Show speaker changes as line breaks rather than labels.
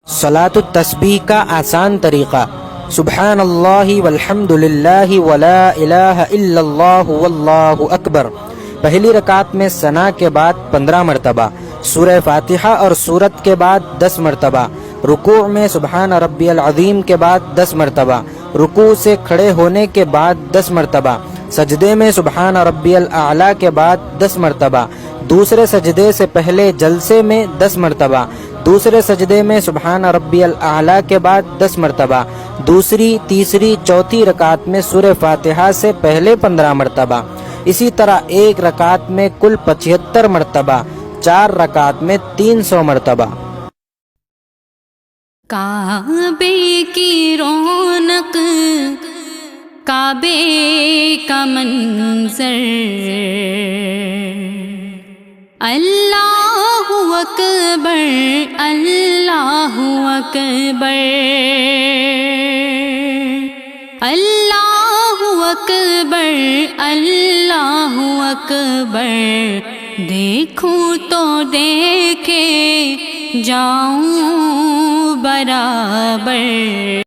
صلاۃ التسبیح کا آسان طریقہ: سبحان اللہ والحمد للہ ولا الہ الا اللہ واللہ اکبر۔ پہلی رکعت میں ثنا کے بعد 15 مرتبہ، سورہ فاتحہ اور سورت کے بعد 10 مرتبہ، رکوع میں سبحان ربی العظیم کے بعد 10 مرتبہ، رکوع سے کھڑے ہونے کے بعد 10 مرتبہ، سجدے میں سبحان ربی الاعلیٰ کے بعد 10 مرتبہ، دوسرے سجدے سے پہلے جلسے میں 10 مرتبہ، دوسرے سجدے میں سبحان ربی الاعلیٰ کے بعد 10 مرتبہ، دوسری، تیسری، چوتھی رکعت میں سورہ فاتحہ سے پہلے 15 مرتبہ۔ اسی طرح ایک رکعت میں کل 75 مرتبہ، 4 رکعت میں 300 مرتبہ۔
کعبے کی رونق، کعبے کا منظر، اللہ اکبر، اللہ اکبر، اللہ اکبر، اللہ اکبر، دیکھوں تو دیکھے جاؤں برابر۔